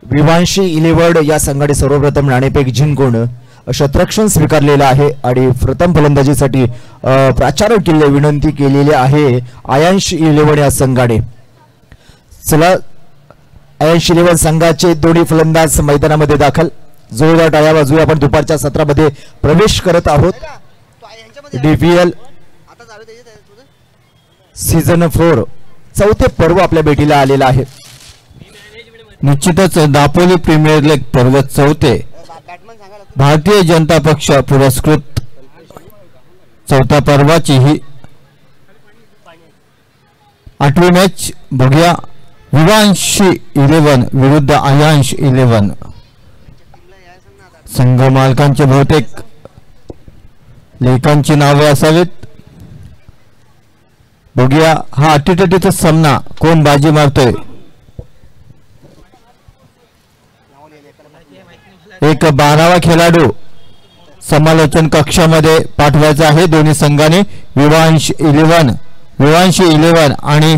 विवांशी इलेवर्ड या संघाने सर्वप्रथम नाणेफेक जिंकून शतरक्षण स्वीकारलेलं आहे आणि प्रथम फलंदाजीसाठी प्राचार्य किल्ले विनंती केलेली आहे आयांश इलेवर्ड या संघाने. चला आयांश इलेवर्ड संघाचे दोन्ही फलंदाज मैदानामध्ये दाखल. जोरदार टाळ्या वाजवूया. आपण दुपारच्या सत्रामध्ये प्रवेश करत आहोत. DPL सीझन 4 चौथे पर्व आपल्या भेटीला आलेला आहे. निश्चितच दापोली प्रीमियर लीग पर्व चौथे भारतीय जनता पक्ष पुरस्कृत चौथ्या पर्वाची ही 8वी मॅच बघूया. विवांशी 11 विरुद्ध आयांश 11. संघ मालकांचे बहुतेक लेखांची नावे असावीत. बघूया हा अटीतटीचा सामना कोण बाजी मारतोय. एक 12वा खेळाडू समालोचन कक्षामध्ये पाठवायचा आहे दोन्ही संघाने. विवांशी 11 आणि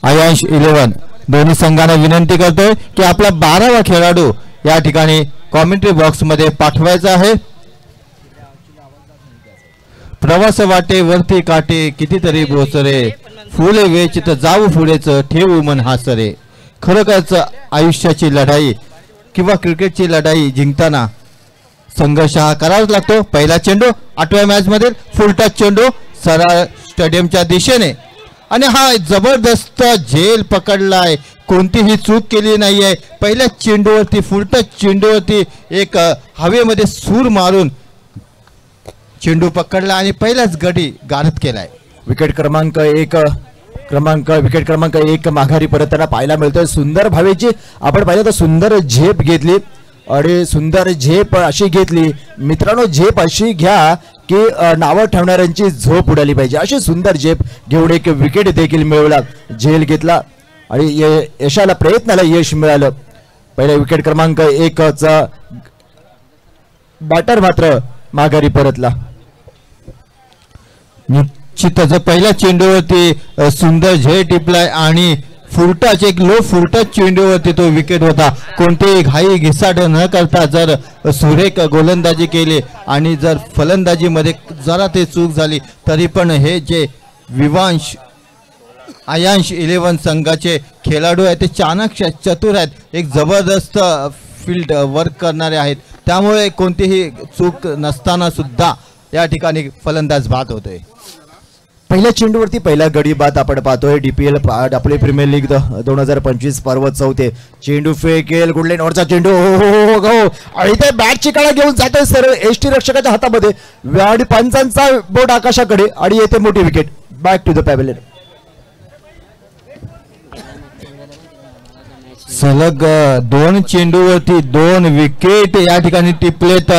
आयांश 11 दोन्ही संघांना विनंती करतोय की आपला 12वा खेळाडू या ठिकाणी कॉमेंट्री बॉक्स मध्ये पाठवायचा आहे. प्रवास वाटे वरती काटे कितीतरी बोसरे फुले वेचित जाऊ पुढेच ठेवू मन हासरे. खरोखरच आयुष्याची लढाई किंवा क्रिकेटची लढाई जिंकताना संघर्ष हा करावाच लागतो. पहिला चेंडू 8व्या मॅच मध्ये फुल टच चेंडू सरळ स्टेडियमच्या दिशेने आणि हा जबरदस्त झेल पकडलाय. कोणतीही चूक केली नाहीये. पहिल्या चेंडूवरती फुल टच चेंडूवरती एक हवेमध्ये सूर मारून चेंडू पकडला आणि पहिलाच गडी गारद केलाय. विकेट क्रमांक 1 माघारी परतताना पाहायला मिळतोय. सुंदर भावेची आपण पाहिलं तर सुंदर झेप घेतली आणि सुंदर झेप अशी घेतली. मित्रांनो झेप अशी घ्या की नावं ठेवणाऱ्यांची झोप उडाली पाहिजे. अशी सुंदर झेप घेऊन एक विकेट देखील मिळवला. झेल घेतला आणि यशाला प्रयत्नाला यश मिळालं. पहिल्या विकेट क्रमांक 1चा बॅटर मात्र माघारी परतला. निश्चितच पहिल्या चेंडूवरती सुंदर झेल टिपलाय आणि फुलटच एक लो फुलटच चेंडूवरती तो विकेट होता. कोणतेही घाई घिसाड न करता जर सुरेख गोलंदाजी केली आणि जर फलंदाजीमध्ये जरा ते चूक झाली तरी पण हे जे आयांश 11 संघाचे खेळाडू आहेत ते चाणक्य चतुर आहेत. एक जबरदस्त फील्ड वर्क करणारे आहेत. त्यामुळे कोणतीही चूक नसताना सुद्धा या ठिकाणी फलंदाज बाद होतोय. पहिल्या चेंडूवरती पहिला गडी बाद आपण पाहतोय. DPL दापोली प्रीमियर लीग 2025 पर्व चौथे. चेंडू फेकेल गुडलेन वरचा चेंडू आणि ते बॅटची काळा घेऊन जातोय सरळ एसटी रक्षकाच्या हातामध्ये आणि पंचांचा बोट आकाशाकडे आणि येथे मोठी wicket. Back to the pavilion. सलग 2 चेंडूवरती 2 विकेट या ठिकाणी टिपलेत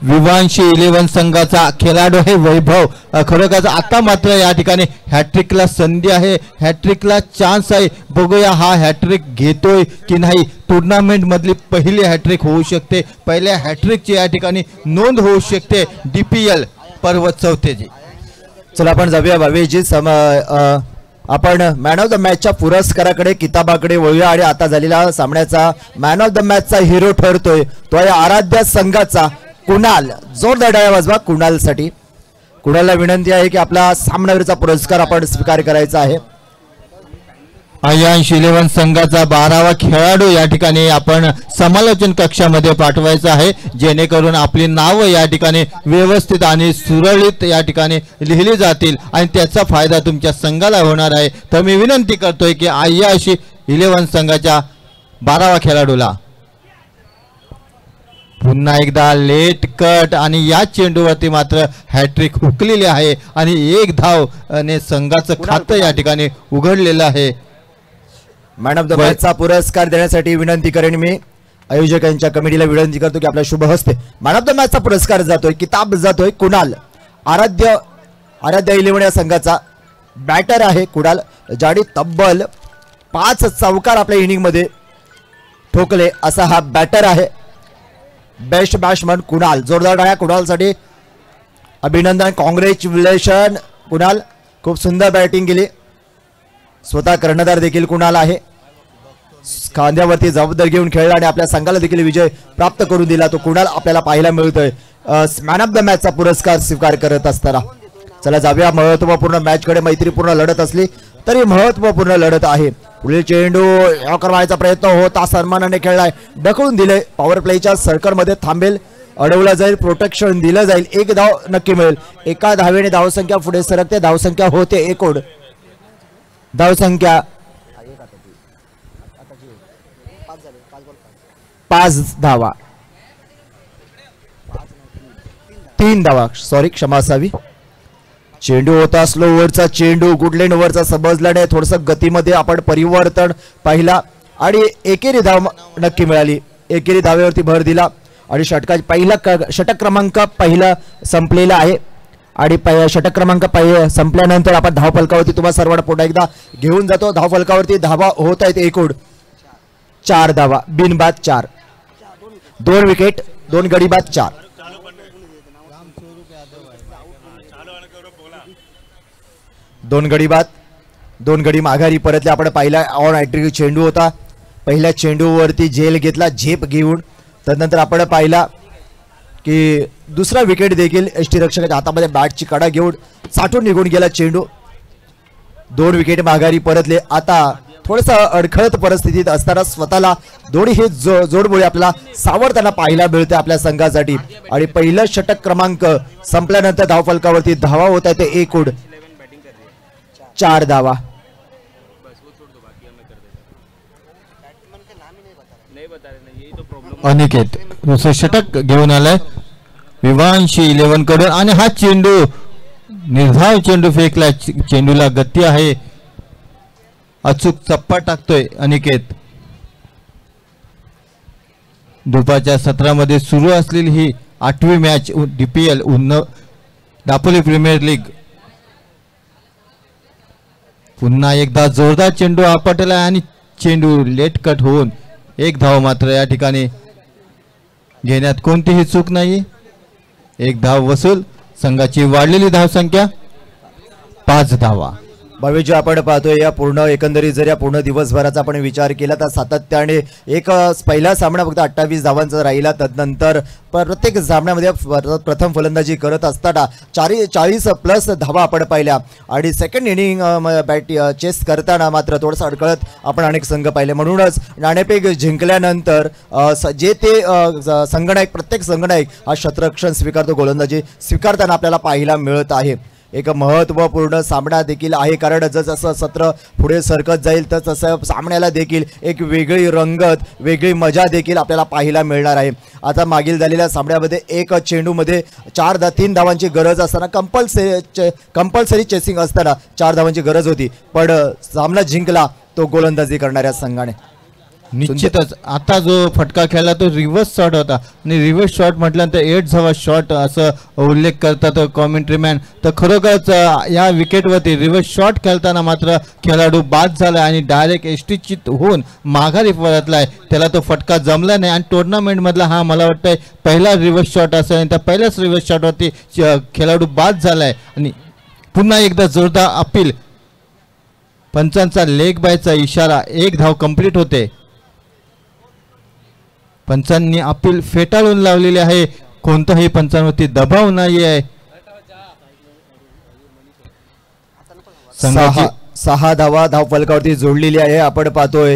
विवांशी 11 संघाचा खेळाडू आहे वैभव. खरोखर आता मात्र या ठिकाणी हॅट्रिकला संधी आहे. हॅट्रिकला चान्स आहे. बघूया हा हॅट्रिक घेतोय की नाही. टुर्नामेंट मधली पहिली हॅट्रिक होऊ शकते. पहिल्या हॅट्रिकची या ठिकाणी नोंद होऊ शकते DPL पर्व चौथेची. चला आपण जाऊया भावेजी. आपण मॅन ऑफ द मॅचच्या पुरस्काराकडे किताबाकडे वळूया आणि आता झालेला सामन्याचा मॅन ऑफ द मॅचचा हिरो ठरतोय तो आहे आराध्य संघाचा कुणाल. जोरदार टाळ्या वाजवा कुणालसाठी. कुणालला विनंती आहे की आपला सामनावीरचा पुरस्कार आपण स्वीकार करायचा आहे. आयांश 11 संघाचा 12वा खेळाडू या ठिकाणी आपण समालोचन कक्षामध्ये पाठवायचा आहे जेणेकरून आपली नाव या ठिकाणी व्यवस्थित आणि सुरळीत या ठिकाणी लिहिली जातील आणि त्याचा फायदा तुमच्या संघाला होणार आहे. तर मी विनंती करतोय की आयांश 11 संघाच्या 12वा खेळाडूला पुन्हा एकदा लेट कट आणि या चेंडूवरती मात्र हॅट्रिक हुकलेली आहे आणि 1 धाव ने संघाचं खातं या ठिकाणी उघडलेलं आहे. मॅन ऑफ द मॅचचा पुरस्कार देण्यासाठी विनंती करेन मी आयोजकांच्या कमिटीला विनंती करतो की आपल्या शुभ हस्ते मॅन ऑफ द मॅचचा पुरस्कार जातोय किताब जातोय कुणाल. आराध्य 11 या संघाचा बॅटर आहे कुणाल. जाडी तब्बल 5 चौकार आपल्या इनिंग मध्ये ठोकले असा हा बॅटर आहे. Best batsman Kunal. जोरदार टाळ्या कुणालसाठी. अभिनंदन कॉंग्रॅच्युलेशन कुणाल. खूप सुंदर बॅटिंग केली. स्वतः कर्णधार देखील कुणाल आहे. खांद्यावरती जबाबदारी घेऊन खेळला आणि आपल्या संघाला देखील विजय प्राप्त करून दिला. तो कुणाल आपल्याला पाहायला मिळतोय मॅन ऑफ द मॅचचा पुरस्कार स्वीकार करत असताना. चला जाऊया महत्वपूर्ण मॅच कडे. मैत्रीपूर्ण लढत असली तरी महत्वपूर्ण लढत आहे. पुढील चेंडू करण्याचा प्रयत्न होता, सन्मानाने खेळलाय, ढकलून दिले. पॉवर प्लेच्या सर्कल मध्ये थांबेल, अडवला जाईल, प्रोटेक्शन दिलं जाईल. एक धाव नक्की मिळेल. एका धावेने धावसंख्या पुढे सरकते. धावसंख्या होते एकूण धावसंख्या 5 धावा. 3 धावा, सॉरी क्षमा असावी. चेंडू होता स्लो ओव्हरचा चेंडू, गुडलेन ओव्हरचा समजल्याने थोडस गतीमध्ये आपण परिवर्तन पाहिला आणि एकेरी धाव नक्की मिळाली. एकेरी धावेवरती भर दिला आणि षटकाची पहिला षटक क्रमांक पहिला संपलेला आहे. आणि षटक क्रमांक संपल्यानंतर आपण धाव फलकावरती तुम्हाला सर्वांना पुन्हा एकदा घेऊन जातो. धाव फलकावरती धावा होत आहेत एकूण 4 धावा, बिनबाद 4, 2 विकेट, 2 गडी बाद 4. दोन गडी बाद, 2 गडी माघारी परतले. आपण पहिला ऑन हॅट्रिक चेंडू होता. पहिल्या चेंडूवरती झेल घेतला, झेप घेऊन. त्यानंतर आपण पाहिला की दुसरा विकेट देखील एसटी रक्षकाच्या हातामध्ये बॅटची कडा घेऊन साठून निघून गेला चेंडू. 2 विकेट माघारी परतले. आता थोडंसं अडखळत परिस्थितीत असताना स्वतःला दोन्ही हे जोडबोळी आपल्याला सावरताना पाहायला मिळते आपल्या संघासाठी. आणि पहिलं षटक क्रमांक संपल्यानंतर धाव फलकावरती धावा होत आहे ते एकूण 4 धावा. अनिकेत दुसरं षटक घेऊन आलाय विवांशी 11 कडून आणि हा चेंडू निर्धाव चेंडू फेकला. चेंडूला गती आहे, अचूक चप्पा टाकतोय अनिकेत. दुपारच्या सत्रामध्ये सुरू असलेली ही 8वी match DPL Dapoli premier league. पुन्हा एकदा जोरदार चेंडू आपटला आणि चेंडू लेट कट होऊन 1 धाव मात्र या ठिकाणी घेण्यात कोणतीही चूक नाही. 1 धाव वसूल. संघाची वाढलेली धावसंख्या 5 धावा. भविष्य आपण पाहतोय या पूर्ण एकंदरीत जर या पूर्ण दिवसभराचा आपण विचार केला तर सातत्याने एक पहिला सामना फक्त 28 धावांचा राहिला. तदनंतर प्रत्येक सामन्यामध्ये प्रथम फलंदाजी करत असताना 40+ धावा आपण पाहिल्या. आणि सेकंड इनिंग बॅट चेस करताना मात्र थोडंसं अडकळत आपण अनेक संघ पाहिले. म्हणूनच नाणेफेक जिंकल्यानंतर जे ते संघनायक, प्रत्येक संघनायक हा क्षेत्ररक्षण स्वीकारतो, गोलंदाजी स्वीकारताना आपल्याला पाहायला मिळत आहे. एक महत्त्वपूर्ण सामना देखील आहे, कारण जसं सत्र पुढे सरकत जाईल तसं सामन्याला देखील एक वेगळी रंगत, वेगळी मजा देखील आपल्याला पाहायला मिळणार आहे. आता मागील झालेल्या सामन्यामध्ये 1 चेंडूमध्ये 3 धावांची गरज असताना कंपल्सरी चेसिंग असताना 4 धावांची गरज होती, पण सामना जिंकला तो गोलंदाजी करणाऱ्या संघाने. निश्चितच आता जो फटका खेळला तो रिव्हर्स शॉट होता आणि रिव्हर्स शॉट म्हटल्यानंतर 8 धावा शॉट असं उल्लेख करतात कॉमेंट्री मॅन. तर खरोखरच या विकेटवरती रिव्हर्स शॉट खेळताना मात्र खेळाडू बाद झाला आणि डायरेक्ट एसटीचित होऊन माघारी परतलाय. त्याला तो फटका जमला नाही आणि टुर्नामेंटमधला हा मला वाटतंय पहिला रिव्हर्स शॉट असेल आणि त्या पहिल्याच रिव्हर्स शॉटवरती खेळाडू बाद झालाय. आणि पुन्हा एकदा जोरदार अपील, पंचांचा लेग बायचा इशारा, 1 धाव कंप्लीट होते. पंचांनी अपील फेटाळून लावलेले आहे, कोणताही पंचांवरती दबाव नाही आहे. 6 धावा धाव फलकावरती जोडलेली आहे. आपण पाहतोय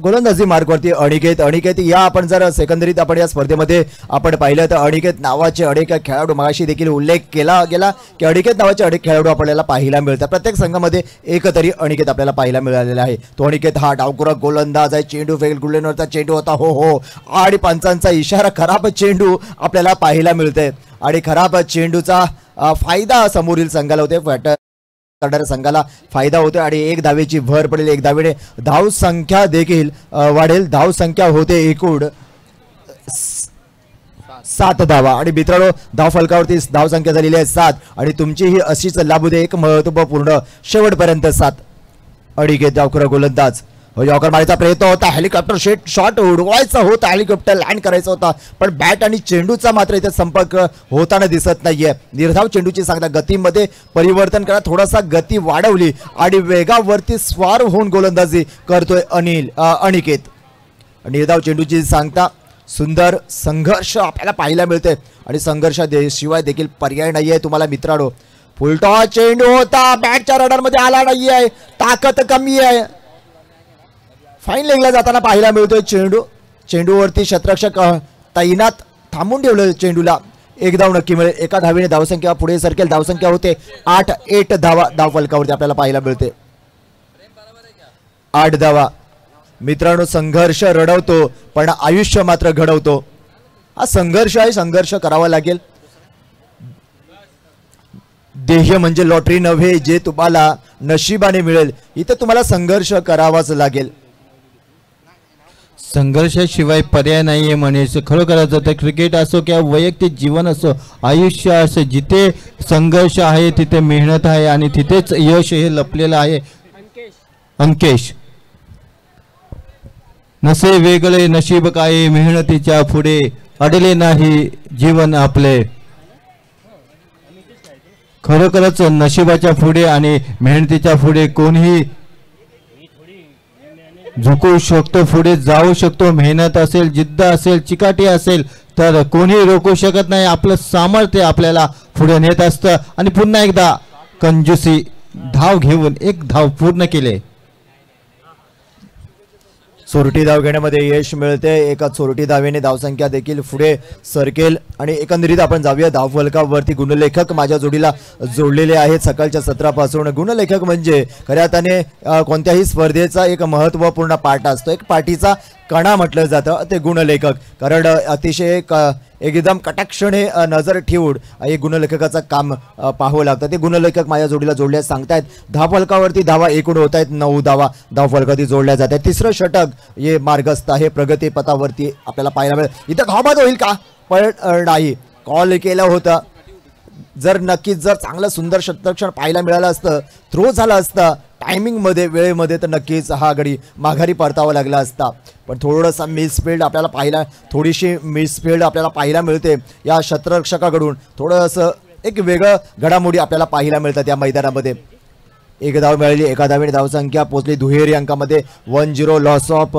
गोलंदाजी मार्गवरती अनिकेत या आपण जर सेकंदरीत आपण या स्पर्धेमध्ये आपण पाहिलं तर अनिकेत नावाचे अनेक खेळाडू, मगाशी देखील उल्लेख केला गेला की अनिकेत नावाचे अनेक खेळाडू आपल्याला पाहायला मिळतात. प्रत्येक संघामध्ये एक तरी अनिकेत आपल्याला पाहायला मिळालेला आहे. तो अनिकेत हा डावकुरा गोलंदाज आहे. चेंडू फेल, गुडलेनवरचा चेंडू होता हो आणि पंचांचा इशारा, खराब चेंडू आपल्याला पाहायला मिळते आणि खराब चेंडूचा फायदा समोरील संघाला होते, करणाऱ्या संघाला फायदा होतो आणि 1 धावेची भर पडेल. 1 धावेने धाव संख्या देखील वाढेल. धाव संख्या होते एकूण 7 धावा. आणि मित्रांनो धाव फलकावरती धाव संख्या झालेली आहे 7 आणि तुमची ही अशीच लाभू दे एक महत्त्वपूर्ण शेवटपर्यंत 7. अनिकेत डावखुरा गोलंदाज यॉर्कर मारायचा प्रयत्न होता, हेलिकॉप्टर शॉट उडवायचा होता, हेलिकॉप्टर लँड करायचा होता, पण बॅट आणि चेंडूचा मात्र इथे संपर्क होताना दिसत नाहीये. निर्धाव चेंडूची सांगता गतीमध्ये परिवर्तन करा, थोडासा गती वाढवली आणि वेगावरती स्वार होऊन गोलंदाजी करतोय अनिकेत. निर्धाव चेंडूची सांगता सुंदर संघर्ष आपल्याला पाहायला मिळते आणि संघर्ष शिवाय देखील पर्याय नाहीये तुम्हाला मित्रांनो. फुलटॉस चेंडू होता, बॅटच्या रडार मध्ये आला नाहीये, ताकद कमी आहे. फाईन लेगला जाताना पाहायला मिळतोय चेंडूवरती क्षेत्ररक्षक तैनात थांबून ठेवलं चेंडूला. एक धाव नक्की मिळेल, एका धावेने धावसंख्या पुढे सरकेल. धावसंख्या होते 8 धावा धावफलकावरती आपल्याला पाहायला मिळते. 8 धावा. मित्रांनो संघर्ष रडवतो पण आयुष्य मात्र घडवतो. हा संघर्ष आहे, संघर्ष करावा लागेल. ध्येय म्हणजे लॉटरी नव्हे जे तुम्हाला नशिबाने मिळेल, इथे तुम्हाला संघर्ष करावाच लागेल. संघर्षाशिवाय पर्याय नाहीये म्हणायचं. खरोखरच तर क्रिकेट असो किंवा वैयक्तिक जीवन असो, आयुष्य असो, जिथे संघर्ष आहे तिथे मेहनत आहे आणि तिथेच यश हे लपलेलं आहे. अंकेश नसे वेगळे नशीब काय, मेहनतीच्या पुढे अडले नाही जीवन आपले. खरोखरच नशिबाच्या पुढे आणि मेहनतीच्या पुढे कोणीही झुकू शकतो, पुढे जाऊ शकतो. मेहनत असेल, जिद्द असेल, चिकाटी असेल तर कोणीही रोखू शकत नाही. आपलं सामर्थ्य आपल्याला पुढे नेत असतं. आणि पुन्हा एकदा कंजूसी धाव घेऊन 1 धाव पूर्ण केले. चोरटी धाव घेण्यामध्ये यश मिळते. एका चोरटी धावेने धावसंख्या देखील पुढे सरकेल आणि एकंदरीत आपण जाऊया धावफलकावरती. गुणलेखक माझ्या जोडीला जोडलेले आहेत सकाळच्या सत्रापासून. गुणलेखक म्हणजे खऱ्या अर्थाने कोणत्याही स्पर्धेचा एक महत्त्वपूर्ण पार्ट असतो, एक पाठीचा कणा म्हटलं जातं ते गुणलेखक. कारण अतिशय एकदम कटाक्षाने नजर ठेवून हे गुणलेखकाचं काम पाहावं लागतं. ते गुणलेखक माझ्या जोडीला जोडल्या सांगतायत. धावफलकावरती धावा एकूण होत आहेत 9 धावा धावफलकावरती जोडल्या जात आहेत. 3रं षटक हे मार्गस्थ आहे, प्रगतीपथावरती आपल्याला पाहायला मिळेल. इथं धावबाद होईल का, पण नाही. कॉल केलं होतं. जर नक्कीच जर चांगलं सुंदर क्षेत्ररक्षण पाहायला मिळालं असतं, थ्रो झाला असता टायमिंगमध्ये वेळेमध्ये, तर नक्कीच हा गडी माघारी परतावा लागला असता. पण थोडंसं मिसफिल्ड आपल्याला पाहायला मिळते या क्षेत्ररक्षकाकडून. थोडंसं एक वेगळं घडामोडी आपल्याला पाहायला मिळतात या मैदानामध्ये. 1 धाव मिळाली, एका धावेने धावसंख्या पोहोचली दुहेरी अंकामध्ये. 1-0 लॉस ऑफ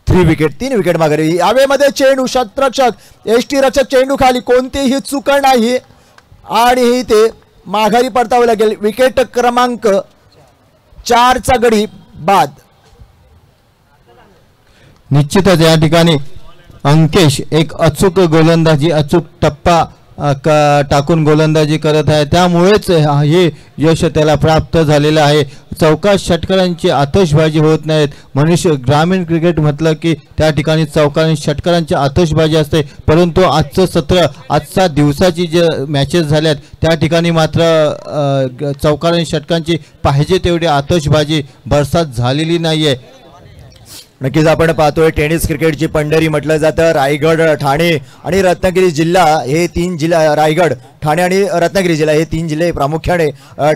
3 विकेट माघारी. यावेळेमध्ये चेंडू क्षेत्ररक्षक यष्टीरक्षक चेंडू खाली, कोणतीही चूक नाही आणि ते माघारी परतावं लागेल. विकेट क्रमांक 4चा गडी बाद. निश्चितच या ठिकाणी अंकेश एक अचूक गोलंदाजी, अचूक टप्पा टाकून गोलंदाजी करत आहे, त्यामुळेच हे यश त्याला प्राप्त झालेलं आहे. चौका षटकारांची आतषबाजी होत नाहीत. मनुष्य ग्रामीण क्रिकेट म्हटलं की त्या ठिकाणी चौका षटकारांची आतषबाजी असते, परंतु आजचं सत्र, आजच्या दिवसाची जे मॅचेस झाल्यात त्या ठिकाणी मात्र चौका षटकांची पाहिजे तेवढी आतषबाजी बरसात झालेली नाहीये. नक्कीच आपण पाहतोय टेनिस क्रिकेटची पंढरी म्हटलं जातं. रायगड, ठाणे आणि रत्नागिरी जिल्हा हे 3 जिल्हा, रायगड, ठाणे आणि रत्नागिरी जिल्हा हे 3 जिल्हे प्रामुख्याने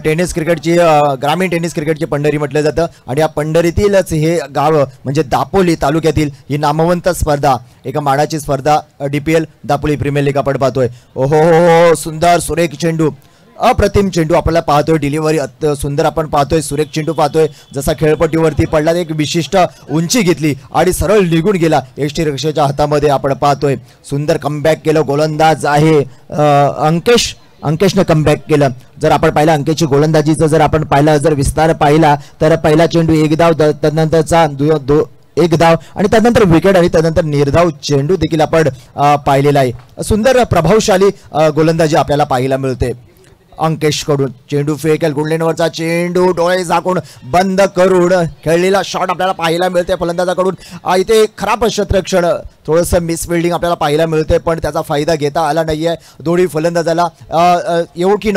टेनिस क्रिकेटची ग्रामीण टेनिस क्रिकेटची पंढरी म्हटलं जातं. आणि या पंढरीतीलच हे गाव म्हणजे दापोली तालुक्यातील ही नामवंत स्पर्धा, एका मानाची स्पर्धा DPL दापोली प्रीमियर लीग आपण पाहतोय. ओहो, सुंदर सुरेख चेंडू, अप्रतिम चेंडू आपल्याला पाहतोय. डिलिव्हरी सुंदर आपण पाहतोय. सुरेख चेंडू पाहतोय, जसा खेळपट्टीवरती पडला एक विशिष्ट उंची घेतली आणि सरळ निघून गेला यष्टीरक्षकाच्या हातामध्ये आपण पाहतोय. सुंदर कमबॅक केलं गोलंदाज आहे अंकेशने कमबॅक केलं. जर आपण पाहिलं अंकेशची गोलंदाजीचं जर आपण पाहिलं, जर विस्तार पाहिला तर पहिला चेंडू 1 धाव, त्यानंतरचा 1 धाव आणि त्यानंतर विकेट आणि त्यानंतर निर्धाव चेंडू देखील आपण पाहिलेला आहे. सुंदर प्रभावशाली गोलंदाजी आपल्याला पाहायला मिळते अंकेशकडून. चेंडू फेकेल, गुंडलेनवरचा चेंडू डोळे झाकून बंद करून खेळलेला शॉट आपल्याला पाहायला मिळते फलंदाजाकडून. इथे खराब क्षेत्ररक्षण, थोडंसं मिसफिल्डिंग आपल्याला पाहायला मिळते, पण त्याचा फायदा घेता आला नाहीये दोन्ही फलंदाजाला. येऊ की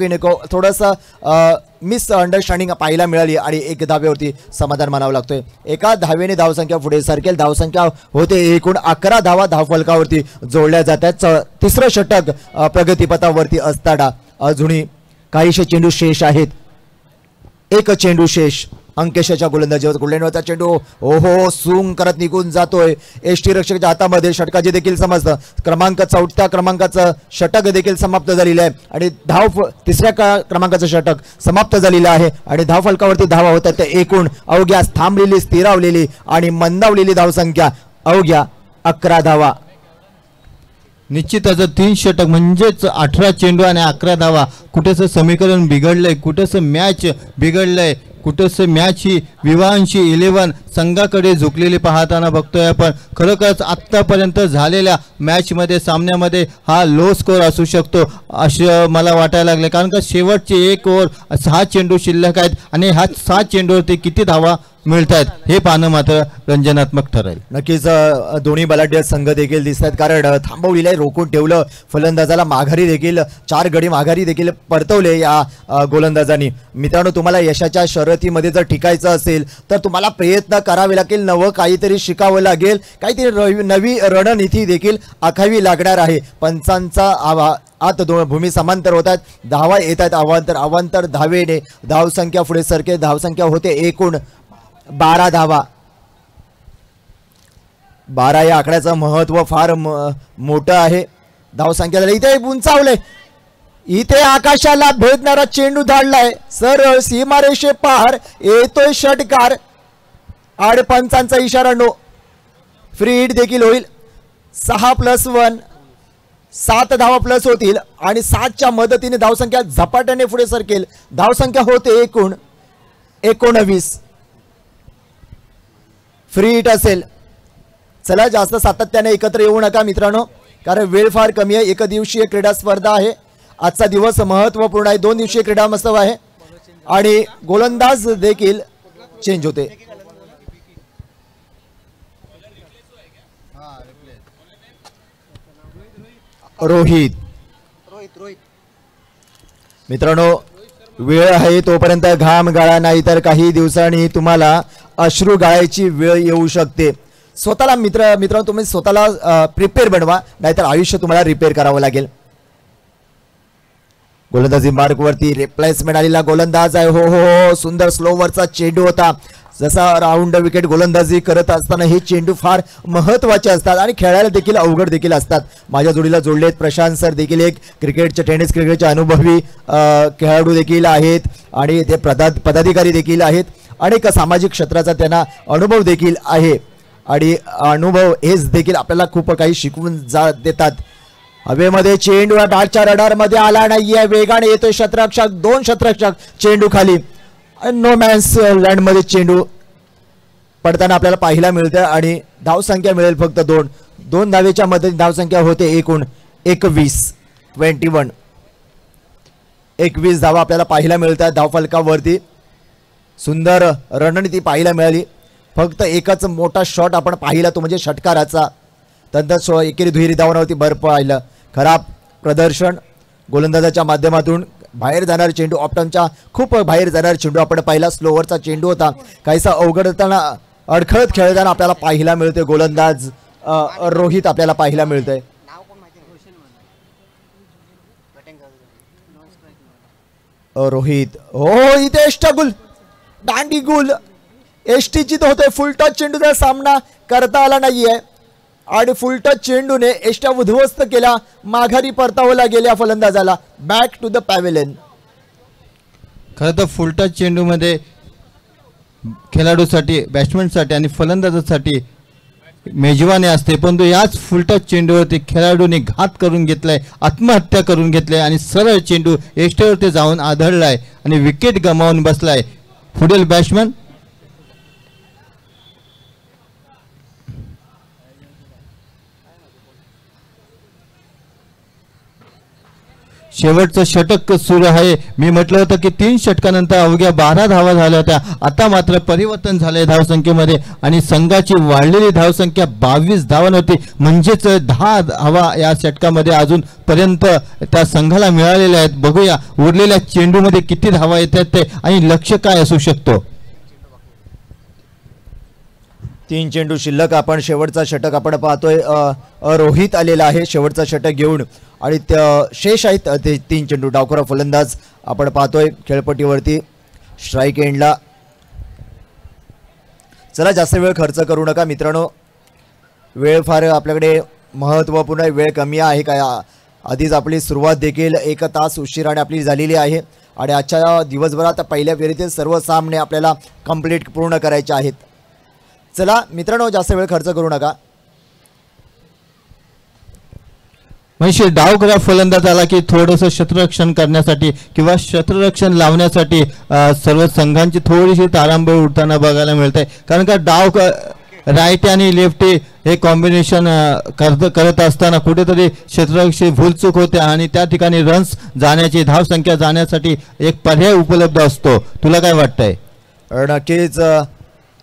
नको थोडंसं मिसअंडरस्टँडिंग पाहायला मिळाली आणि 1 धावेवरती समाधान मानावं लागतोय. एका धावेने धावसंख्या पुढे सरकेल. धावसंख्या होते एकूण 11 धावा धावफलकावरती जोडल्या जातात. 3रं षटक प्रगतीपथावरती असताना अजूनही काहीशे चेंडू शेष आहेत. 1 चेंडू शेष. अंकेशाच्या गोलंदाजीवर गोलंदाजीचा चेंडू ओहो सूंग करत निघून जातोय एसटी रक्षकाच्या हातामध्ये. षटकाचे देखील समजतं. क्रमांक 4थ्या क्रमांकाचं षटक देखील समाप्त झालेलं आहे आणि तिसऱ्या क्रमांकाचं षटक समाप्त झालेलं आहे आणि धाव फलकावरती धावा होतात त्या एकूण अवघ्या थांबलेली स्थिरावलेली आणि मंदावलेली धावसंख्या अवघ्या 11 धावा. निश्चितच 3 षटक म्हणजेच 18 चेंडू आणि 11 धावा. कुठेच समीकरण बिघडलंय, कुठेच मॅच बिघडलंय, कुठेच मॅच ही विवाहांशी 11 संघाकडे झुकलेली पाहताना बघतोय आपण. खरोखरच आत्तापर्यंत झालेल्या मॅचमध्ये सामन्यामध्ये हा लो स्कोअर असू शकतो असं मला वाटायला लागले, कारण का शेवटची 1 ओव्हर 6 चेंडू शिल्लक आहेत आणि ह्या 6 चेंडूवरती किती धावा मिळत आहेत हे पाहणं मात्र रंजनात्मक ठरेल. नक्कीच दोन्ही बलाढ्य संघ देखील दिसत आहेत, कारण थांबवलेलं आहे, रोखून ठेवलं फलंदाजाला. माघारी देखील 4 गडी माघारी देखील परतवले या गोलंदाजांनी. मित्रांनो, तुम्हाला यशाच्या शर्यतीमध्ये जर टिकायचं असेल तर तुम्हाला प्रयत्न करावे लागेल, नवं काहीतरी शिकावं लागेल, काहीतरी नवी रणनीती देखील आखावी लागणार आहे. पंचांचा आत दोन भूमी समांतर होत आहेत, धावा येत आहेत अवांतर धावेने. धावसंख्या पुढे सरके, धावसंख्या होते एकूण 12 धावा. 12 या आकड्याचं महत्व फार मोठं आहे. धावसंख्या इथे उंचावले, इथे आकाशाला भेदणारा चेंडू धाडलाय, सरळ सीमारेषे पार येतोय षटकार. आड पंचांचा इशारा नो. फ्री हिट देखील होईल. 6+1 7 धावा प्लस होतील आणि 7च्या मदतीने धावसंख्या झपाट्याने पुढे सरकेल. धावसंख्या होते एकूण 19. फ्री हिट असेल. चला, जास्त सातत्याने एकत्र येऊ नका मित्रांनो, कारण वेळ फार कमी आहे. एकदिवसीय क्रीडा स्पर्धा आहे. आजचा दिवस महत्त्वपूर्ण आहे. 2 दिवसीय क्रीडा महोत्सव आहे आणि गोलंदाज देखील चेंज होते. रोहित मित्रांनो, वेळ आहे तोपर्यंत घाम गाळा, नाही तर काही दिवसांनी तुम्हाला अश्रू गाळायची वेळ येऊ शकते. स्वतःला मित्रांनो तुम्ही स्वतःला प्रिपेअर बनवा, नाहीतर आयुष्य तुम्हाला रिपेअर करावं लागेल. गोलंदाजी मार्कवरती रिप्लेसमेंट आलेला गोलंदाज आहे. हो हो हो, सुंदर स्लोवरचा चेंडू होता. जसा राऊंड विकेट गोलंदाजी करत असताना हे चेंडू फार महत्त्वाचे असतात आणि खेळायला देखील अवघड देखील असतात. माझ्या जोडीला जोडलेत प्रशांत सर, देखील एक टेनिस क्रिकेटचे अनुभवी खेळाडू देखील आहेत आणि ते पदाधिकारी देखील आहेत. अनेक सामाजिक क्षेत्राचा त्यांना अनुभव देखील आहे आणि अनुभव हेच देखील आपल्याला खूप काही शिकवून देतात. हवेमध्ये चेंडू बॅटच्या रडारमध्ये आला नाहीये, वेगाने येतोय क्षेत्ररक्षक, 2 क्षेत्ररक्षक, चेंडू खाली. नो मॅन्स लँडमध्ये चेंडू पडताना आपल्याला पाहायला मिळतं आणि धावसंख्या मिळेल फक्त 2 धावेच्या मदतीने धावसंख्या होते एकूण 21. 21 धावा आपल्याला पाहायला मिळतात धावफलकावरती. सुंदर रणनीती पाहायला मिळाली. फक्त एकच मोठा शॉट आपण पाहिला, तो म्हणजे षटकाराचा. तंत्र एकेरी दुहेरी धावांवरती भर पाहिलं. खराब प्रदर्शन गोलंदाजाच्या माध्यमातून. बाहेर जाणारा चेंडू, ऑप्टनच्या खूप बाहेर जाणारा चेंडू आपण पाहिला. स्लोवरचा चेंडू होता, काहीसा अवघडताना अडखळत खेळताना आपल्याला पाहायला मिळतोय. गोलंदाज रोहित आपल्याला पाहायला मिळतोय. रोहित हो, इथे एष्टागुल दांडी गुल एसटीची होते. फुलटॉस चेंडूचा सामना करता आला नाहीये आणि फुलटॉस चेंडूने एष्टा उद्ध्वस्त केला. माघारी परतावला गेल्या फलंदाजाला. Back to the pavilion. खरं तर फुलटॉस चेंडूमध्ये खेळाडूसाठी, बॅट्समॅनसाठी आणि फलंदाजासाठी मेजवानी असते, परंतु याच फुलटॉस चेंडूवरती खेळाडूने घात करून घेतलाय, आत्महत्या करून घेतलाय आणि सरळ चेंडू एष्टेवरती जाऊन आदळलाय आणि विकेट गमावून बसलाय. पुढील बॅट्समॅन शेवटचं षटक सुरू आहे. मी म्हटलं होतं की 3 षटकानंतर अवघ्या 12 धावा झाल्या होत्या. आता मात्र परिवर्तन झालंय धावसंख्येमध्ये आणि संघाची वाढलेली धावसंख्या 22 धावांवरती, म्हणजेच 10 धावा या षटकामध्ये अजून पर्यंत त्या संघाला मिळालेल्या आहेत. बघूया उरलेल्या चेंडूमध्ये किती धावा येतात ते आणि लक्ष्य काय असू शकतो. 3 चेंडू शिल्लक. आपण शेवटचा षटक आपण पाहतोय. रोहित आलेला आहे शेवटचा षटक घेऊन आणि शेष आहेत ते 3 चेंडू. डावखोरा फलंदाज आपण पाहतोय खेळपट्टीवरती. स्ट्राईक एंडला चला जास्त वेळ खर्च करू नका मित्रांनो, वेळ फार आपल्याकडे महत्त्वपूर्ण आहे, वेळ कमी आहे काय आधीच आपली सुरुवात देखील 1 तास उशिराने आपली झालेली आहे आणि आजच्या दिवसभरात पहिल्या फेरीतील सर्व सामने आपल्याला कंप्लीट पूर्ण करायचे आहेत. चला मित्रांनो जास्त वेळ खर्च करू नका. म्हणजे डाव करा फलंदाज आला की थोडंसं क्षेत्ररक्षण करण्यासाठी किंवा क्षेत्ररक्षण लावण्यासाठी सर्व संघांची थोडीशी तारांबळ उडताना बघायला मिळते. कारण का डाव राईट आणि लेफ्टी हे कॉम्बिनेशन करत असताना कुठेतरी क्षेत्ररक्षण भूलचूक होते आणि त्या ठिकाणी रन्स जाण्याची धावसंख्या जाण्यासाठी एक पर्याय उपलब्ध असतो. तुला काय वाटतंय? नक्कीच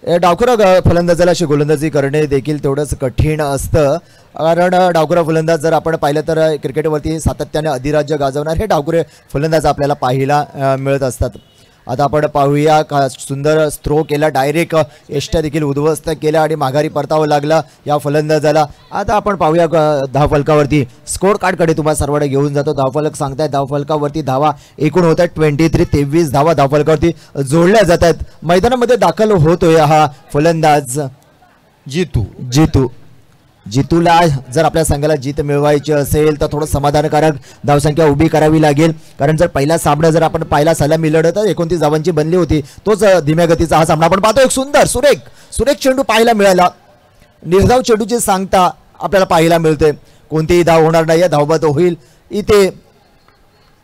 डावखुरा फलंदाजाला अशी गोलंदाजी करणे देखील तेवढंच कठीण असतं. कारण डावखुरा फलंदाज जर आपण पाहिलं तर क्रिकेटवरती सातत्याने अधिराज्य गाजवणार हे डावखुरे फलंदाज आपल्याला पाहायला मिळत असतात. आता आपण पाहूया का सुंदर थ्रो केला, डायरेक्ट एष्ट्या देखील उद्ध्वस्त केल्या आणि माघारी परतावं लागलं या फलंदाजाला. आता आपण पाहूया धावफलकावरती स्कोर कार्डकडे तुम्हाला सर्वांना घेऊन जातो. धावफलक सांगतायत धावफलकावरती धावा एकूण होत आहेत 23 धावा धावफलकावरती जोडल्या जात आहेत. मैदानामध्ये दाखल होतोय हा फलंदाज जितूला जर आपल्या संघाला जीत मिळवायची असेल तर थोडं समाधानकारक धावसंख्या उभी करावी लागेल. कारण जर पहिला सामना जर आपण पाहिला सलामी लढत 29 धावांची बनली होती, तोच धीम्या गतीचा हा सामना आपण पाहतो. एक सुंदर सुरेख चेंडू पाहायला मिळाला. निर्धाव चेंडूची सांगता आपल्याला पाहायला मिळते. कोणतीही धाव होणार नाही, धावबाद होईल इथे.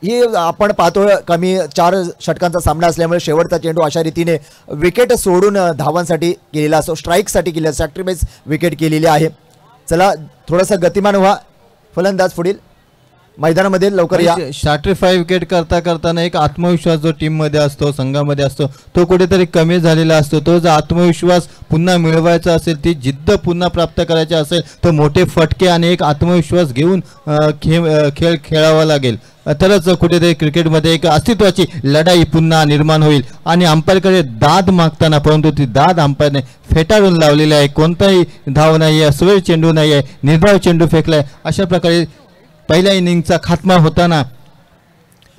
ही आपण पाहतो कमी 4 षटकांचा सामना असल्यामुळे शेवटचा चेंडू अशा रीतीने विकेट सोडून धावांसाठी केलेला असो, स्ट्राईकसाठी केलेला सॅक्रिफाईस विकेट केलेली आहे. चला थोडासा गतिमान व्हा फलंदाज पुढील मैदानामध्ये लवकर या. 65 विकेट करताना एक आत्मविश्वास जो टीम मध्ये असतो, संघामध्ये असतो, तो कुठेतरी कमी झालेला असतो. तो जर आत्मविश्वास पुन्हा मिळवायचा असेल, ती जिद्द पुन्हा प्राप्त करायची असेल तर मोठे फटके आणि एक आत्मविश्वास घेऊन खेळ खेळावा लागेल. तरच कुठेतरी क्रिकेटमध्ये एक अस्तित्वाची लढाई पुन्हा निर्माण होईल. आणि अंपायरकडे दाद मागताना, परंतु ती दाद अंपायरने फेटाळून लावलेली आहे. कोणताही धाव नाही आहे, स्वेर चेंडू नाही आहे, निर्धाव चेंडू फेकलाय. अशा प्रकारे पहिल्या इनिंगचा खात्मा होताना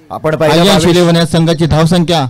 आपण या संघाची धावसंख्या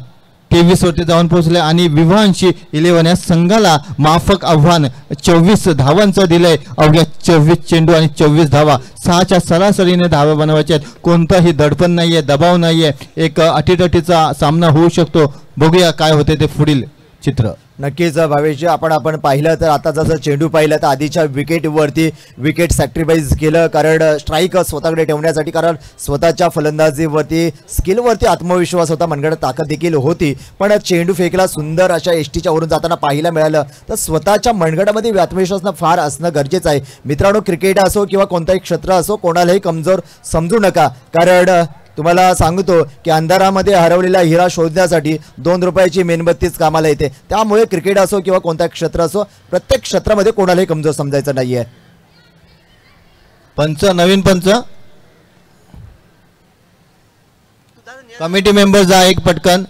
23 वरती जाऊन पोहोचले आणि विवाहांशी 11 या संघाला माफक आव्हान 24 धावांचं दिलंय. अवघ्या 24 चेंडू आणि 24 धावा, 6च्या सरासरीने धावा बनवायच्या आहेत. कोणताही दडपण नाहीये, दबाव नाहीये, एक अटीतटीचा सामना होऊ शकतो. बघूया काय होते ते पुढील चित्र. नक्कीच भावेशजी, आपण पाहिलं तर आता जसं चेंडू पाहिलं तर आधीच्या विकेटवरती विकेट सॅक्रिफाईस केलं. कारण स्ट्राईक स्वतःकडे ठेवण्यासाठी, कारण स्वतःच्या फलंदाजीवरती स्किलवरती आत्मविश्वास होता, मनगटात ताकद देखील होती. पण चेंडू फेकला सुंदर अशा एसटीच्या वरून जाताना पाहायला मिळालं. तर स्वतःच्या मनगटामध्ये आत्मविश्वास फार असणं गरजेचं आहे मित्रांनो. क्रिकेट असो किंवा कोणताही क्षेत्र असो, कोणालाही कमजोर समजू नका. कारण तुम्हाला सांगतो की अंधारामध्ये हरवलेला हिरा शोधण्यासाठी 2 रुपयाची मेणबत्तीच कामाला येते. त्यामुळे क्रिकेट असो किंवा कोणता क्षेत्र असो, प्रत्येक क्षेत्रामध्ये कोणालाही कमजोर समजायचं नाहीये. नवीन पंच कमिटी मेंबर जा एक पटकन.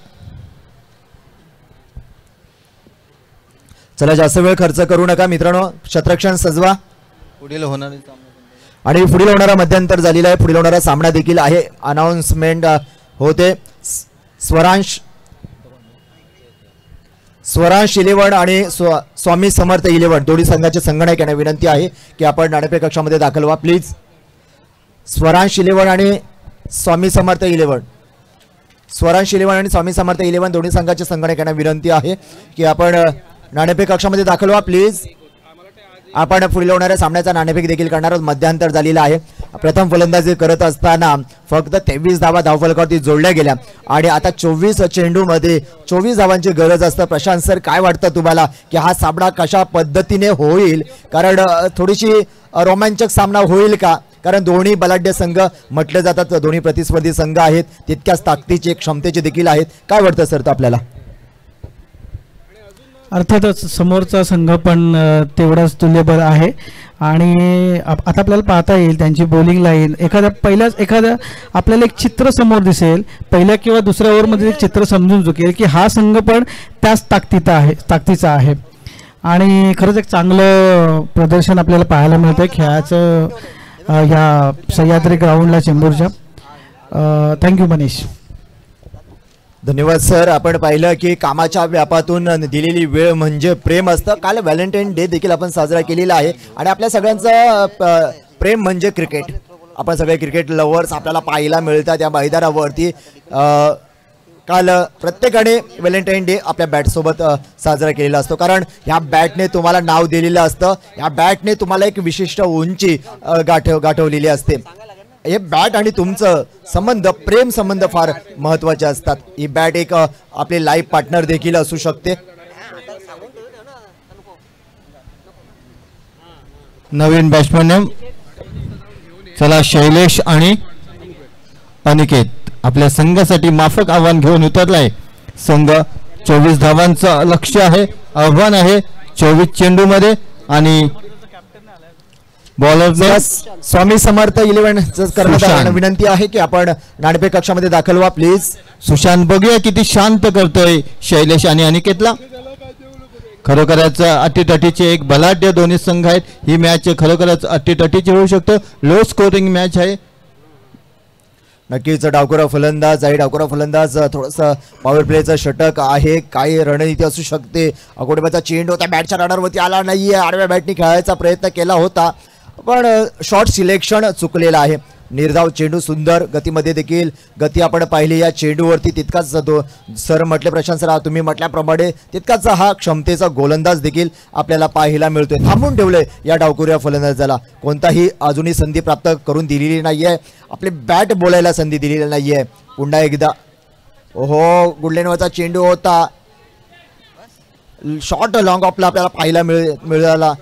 चला जास्त वेळ खर्च करू नका मित्रांनो, क्षेत्ररक्षण सजवा. पुढील होणार आणि पुढील होणारा मध्यंतर झालेला आहे. पुढील होणारा सामना देखील आहे. अनाउन्समेंट होते. स्वरांश 11 आणि स्वामी समर्थ 11 दोन्ही संघाचे संगणक यांना विनंती आहे की आपण नाणेफेक कक्षामध्ये दाखल व्हा प्लीज. स्वरांश 11 आणि स्वामी समर्थ 11 आणि स्वामी समर्थ 11 दोन्ही संघाचे संगणक यांना विनंती आहे की आपण नाणेफेक कक्षामध्ये दाखल व्हा प्लीज. आपण पुढील होणाऱ्या सामन्याचा नाणेफेक देखील करणार आहोत. मध्यंतर झालेला आहे. प्रथम फलंदाजी करत असताना फक्त 23 धावा धावफलकावरती जोडल्या गेल्या आणि आता 24 चेंडूमध्ये 24 धावांची गरज असतं. प्रशांत सर, काय वाटतं तुम्हाला की हा सामना कशा पद्धतीने होईल? कारण थोडीशी रोमांचक सामना होईल का? कारण दोन्ही बलाढ्य संघ म्हटले जातात, दोन्ही प्रतिस्पर्धी संघ आहेत, तितक्याच ताकदीचे क्षमतेचे देखील आहेत. काय वाटतं सर आपल्याला? अर्थातच समोरचा संघ पण तेवढाच तुल्यबळ आहे आणि आता आपल्याला पाहता येईल त्यांची बॉलिंग लाईन. एखादा आपल्याला एक चित्र समोर दिसेल, पहिल्या किंवा दुसऱ्या ओव्हरमध्ये एक चित्र समजून चुकेल की हा संघ पण त्याच ताकदीचा आहे आणि खरंच एक चांगलं प्रदर्शन आपल्याला पाहायला मिळतं खेळाचं ह्या सह्याद्री ग्राउंडला चेंबूरच्या. थँक्यू मनीष. धन्यवाद सर. आपण पाहिलं की कामाच्या व्यापातून दिलेली वेळ म्हणजे प्रेम असतं. काल व्हॅलेंटाईन डे देखील आपण साजरा केलेला आहे आणि आपल्या सगळ्यांचं प्रेम म्हणजे क्रिकेट. आपण सगळे क्रिकेट लव्हर्स आपल्याला पाहायला मिळतात या मैदानावरती. काल प्रत्येकाने व्हॅलेंटाईन डे आपल्या बॅटसोबत साजरा केलेला असतो, कारण ह्या बॅटने तुम्हाला नाव दिलेलं असतं. ह्या बॅटने तुम्हाला एक विशिष्ट उंची गाठवलेली असते. हे बॅट आणि तुमचं संबंध, प्रेम संबंध फार महत्त्वाचे असतात. ही बॅट एक आपले लाईफ पार्टनर देखील असू शकते. नवीन बॅट्समन चला शैलेश आणि अनिकेत आपल्या संघासाठी माफक आव्हान घेऊन उतरलाय. संघ 24 धावांचं लक्ष्य आहे, आव्हान आहे 24 चेंडू मध्ये. आणि बॉलर स्वामी समर्थ 11 करण्यात विनंती आहे की आपण नाणेफेक कक्षामध्ये दाखल व्हा प्लीज. सुशांत बघूया किती शांत करतोय शैलेश आणि अनिकेतला. खरोखरच अटीतटीचे एक बलाढ्य दोन्ही संघ आहेत. ही मॅच खरोखरच अटीतटीची होऊ शकतं. लो स्कोरिंग मॅच आहे. नक्कीच डावखुरा फलंदाज आहे. डावखुरा फलंदाज थोडंसं पॉवर प्लेचं षटक आहे. काही रणनीती असू शकते. अकोडेबाचा चेंडू होता, बॅटच्या राडारवरती आला नाहीये. आडव्या बॅटनी खेळायचा प्रयत्न केला होता पण शॉर्ट सिलेक्शन चुकलेलं आहे. निर्धाव चेंडू, सुंदर गतीमध्ये देखील गती आपण पाहिली या चेंडूवरती. तितकाच सर म्हटले, प्रशांत सर तुम्ही म्हटल्याप्रमाणे तितकाच हा क्षमतेचा गोलंदाज देखील आपल्याला पाहायला मिळतोय. थांबून ठेवलंय या डावखुऱ्या फलंदाजाला. कोणताही अजूनही संधी प्राप्त करून दिलेली नाहीये. आपली बॅट बोलायला संधी दिलेली नाहीये. पुन्हा एकदा ओहो, गुडलेनवरचा चेंडू होता. शॉर्ट लॉंग ऑफला आपल्याला पाहायला मिळाला.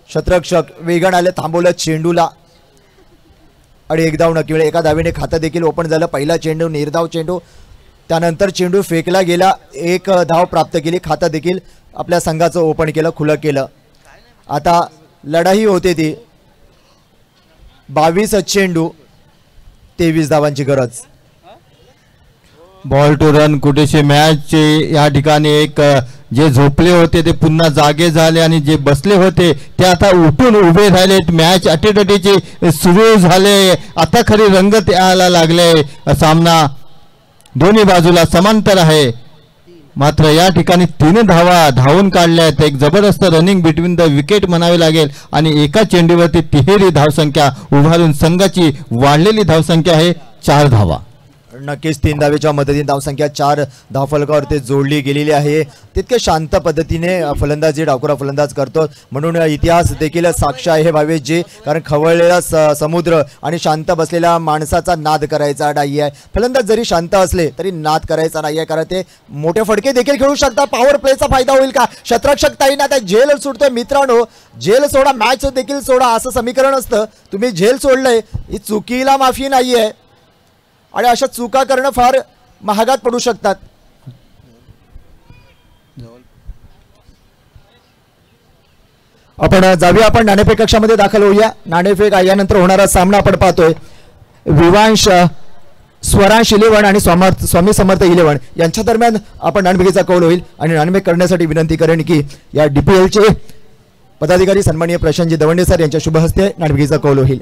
क्षेत्ररक्षक वेगाने आले, थांबवलं चेंडूला आणि एक धाव नक्की एका धावेने खातं देखील ओपन झालं. पहिला चेंडू निर्धाव चेंडू, त्यानंतर चेंडू फेकला गेला. एक धाव प्राप्त केली. खातं देखील आपल्या संघाचं ओपन केलं, खुलं केलं. आता लढाई होते ती 22 चेंडू 23 धावांची गरज. बॉल टू रन कुठेशी मॅच या ठिकाणी एक जे झोपले होते ते पुन्हा जागे झाले आणि जे बसले होते ते आता उठून उभे झालेत. मॅच अटीतटीची सुरू झाले. आता खरी रंगत यायला लागले. सामना दोन्ही बाजूला समांतर आहे. मात्र या ठिकाणी 3 धावा धावून काढल्यात. एक जबरदस्त रनिंग बिटवीन द विकेट म्हणावे लागेल आणि एका चेंडूवरती तिहेरी धावसंख्या उभारून संघाची वाढलेली धावसंख्या आहे 4 धावा. नक्कीच 3 धावेच्या मदतीने धावसंख्या 4 धावफलकावरती जोडली गेलेली आहे. तितके शांत पद्धतीने फलंदाजी डावखुरा फलंदाज करतो म्हणून इतिहास देखील साक्ष आहे भावेशजी. कारण खवळलेला समुद्र आणि शांत बसलेल्या माणसाचा नाद करायचा नाही आहे. फलंदाज जरी शांत असले तरी नाद करायचा नाही आहे, कारण ते मोठे फटके देखील खेळू शकतात. पॉवर प्लेचा फायदा होईल का? क्षेत्ररक्षक ताईंना त्या झेल सुटतोय. मित्रांनो, झेल सोडा, मॅच देखील सोडा असं समीकरण असतं. तुम्ही झेल सोडलंय, ही चुकीला माफी नाही आहे आणि अशा चुका करणं फार महागात पडू शकतात. आपण जाऊया, आपण नाणेफेक कक्षामध्ये दाखल होऊया. नाणेफेक यानंतर होणारा सामना आपण पाहतोय विवांश स्वरांश 11 आणि स्वामी समर्थ 11 यांच्या दरम्यान आपण नाणेफेकीचा कौल होईल. आणि नाणेफेक करण्यासाठी विनंती करेन की या DPLचे पदाधिकारी सन्माननीय प्रशांतजी दवंडे सर यांच्या शुभ हस्ते नाणेफेकीचा कौल होईल.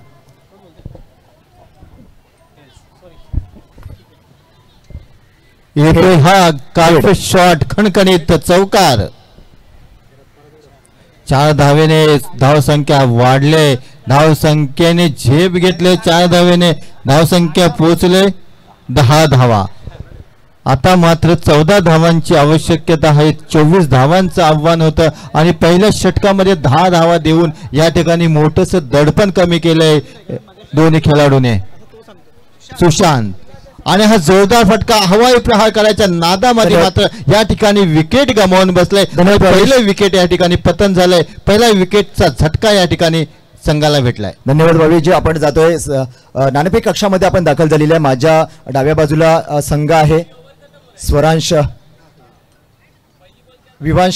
येतोय हा कार्पेट शॉट, खणखणीत चौकार. 4 धावेने धावसंख्या वाढले. धावसंख्येने झेप घेतले. 4 धावेने धावसंख्या पोहोचले 10 धावा. आता मात्र 14 धावांची आवश्यकता आहे. 24 धावांचं आव्हान होतं आणि पहिल्या षटकामध्ये 10 धावा देऊन या ठिकाणी मोठंसं दडपण कमी केलंय दोन्ही खेळाडूने. सुशांत आणि हा जोरदार फटका हवाई प्रहार करायच्या नादामध्ये मात्र या ठिकाणी विकेट गमावून बसले. पहिलं विकेट या ठिकाणी पतन झालंय. पहिला विकेटचा झटका या ठिकाणी संघाला भेटलाय. धन्यवाद भावेशजी. आपण जातोय नाणेफेक कक्षामध्ये आपण दाखल झालेले आहे. माझ्या डाव्या बाजूला संघ आहे विवांश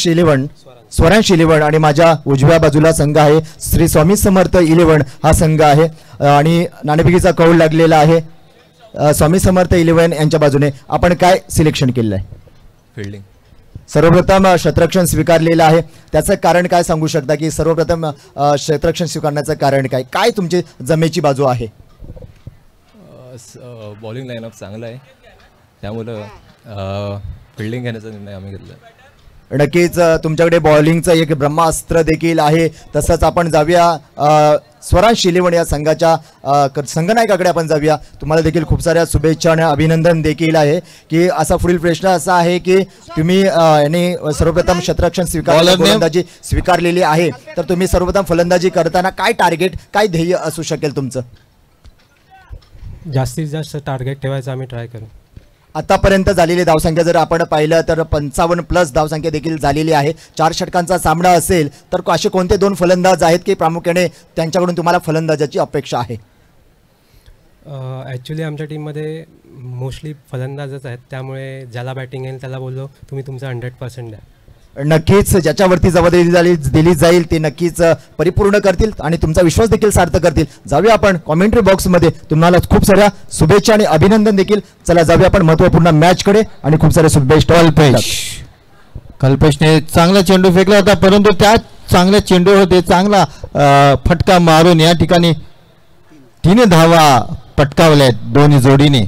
11 स्वरांश 11 आणि माझ्या उजव्या बाजूला संघ आहे श्री स्वामी समर्थ 11 हा संघ आहे. आणि नाणेफेकीचा कौल लागलेला आहे स्वामी समर्थ 11 यांच्या बाजूने. आपण काय सिलेक्शन केलेलं आहे? फिल्डिंग. सर्वप्रथम क्षेत्ररक्षण स्वीकारलेलं आहे. त्याचं कारण काय सांगू शकता की सर्वप्रथम क्षेत्ररक्षण स्वीकारण्याचं कारण काय? काय तुमची जमेची बाजू आहे? बॉलिंग लाईनअप चांगला आहे, त्यामुळं फिल्डिंग घेण्याचा निर्णय आम्ही घेतला. नक्कीच तुमच्याकडे बॉलिंगचं एक ब्रह्मास्त्र देखील आहे. तसंच आपण जाऊया स्वराज शिलेवण या संघाच्या संघनायकाकडे आपण जाऊया. तुम्हाला देखील खूप साऱ्या शुभेच्छा आणि अभिनंदन देखील आहे की असा पुढील प्रश्न असा आहे की तुम्ही यांनी सर्वप्रथम क्षेत्ररक्षण फलंदाजी स्वीकारलेली आहे, तर तुम्ही सर्वप्रथम फलंदाजी करताना काय टार्गेट काय ध्येय असू शकेल तुमचं? जास्तीत जास्त टार्गेट ठेवायचं आम्ही ट्राय करू. आतापर्यंत झालेली धावसंख्या जर आपण पाहिलं तर 55+ धावसंख्या देखील झालेली आहे. 4 षटकांचा सामना असेल तर असे कोणते 2 फलंदाज आहेत की प्रामुख्याने त्यांच्याकडून तुम्हाला फलंदाजाची अपेक्षा आहे? ॲक्च्युली आमच्या टीममध्ये मोस्टली फलंदाजच आहेत, त्यामुळे ज्याला बॅटिंग येईल त्याला बोललो तुम्ही तुमचं 100% द्या. नक्कीच ज्याच्यावरती जबाबदारी दिली जाईल ते नक्कीच परिपूर्ण करतील आणि तुमचा विश्वास देखील सार्थ करतील. जाऊया आपण कॉमेंट्री बॉक्समध्ये. तुम्हाला खूप साऱ्या शुभेच्छा आणि अभिनंदन देखील. चला जाऊया आपण महत्त्वपूर्ण मॅचकडे आणि खूप सारे शुभेच्छा. कल्पेशने चांगला चेंडू फेकला होता, परंतु त्या चांगल्या चेंडूवर चांगला फटका मारून या ठिकाणी 3 धावा पटकावल्या दोन्ही जोडीने.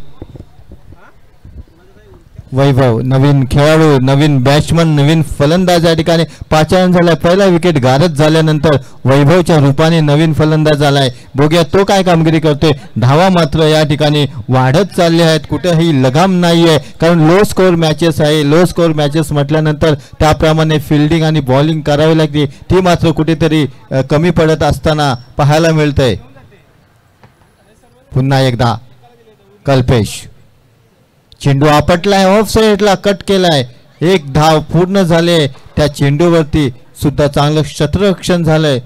वैभव नवीन खेळाडू, नवीन बॅट्समन, नवीन फलंदाज या ठिकाणी पाचारण झालाय. पहिला विकेट गारद झाल्यानंतर वैभवच्या रूपाने नवीन फलंदाज झालाय. बघूया तो काय कामगिरी करतोय. धावा मात्र या ठिकाणी वाढत चालले आहेत, कुठेही लगाम नाहीये, कारण लो स्कोअर मॅचेस आहे. लो स्कोअर मॅचेस म्हटल्यानंतर त्याप्रमाणे फिल्डिंग आणि बॉलिंग करावी लागते, ती मात्र कुठेतरी कमी पडत असताना पाहायला मिळतंय. पुन्हा एकदा कल्पेश, चेंडू आपटलाय, ऑफ साईडला कट केलाय. 1 धाव पूर्ण झाले. त्या चेंडूवरती सुद्धा चांगलं क्षेत्ररक्षण झालंय.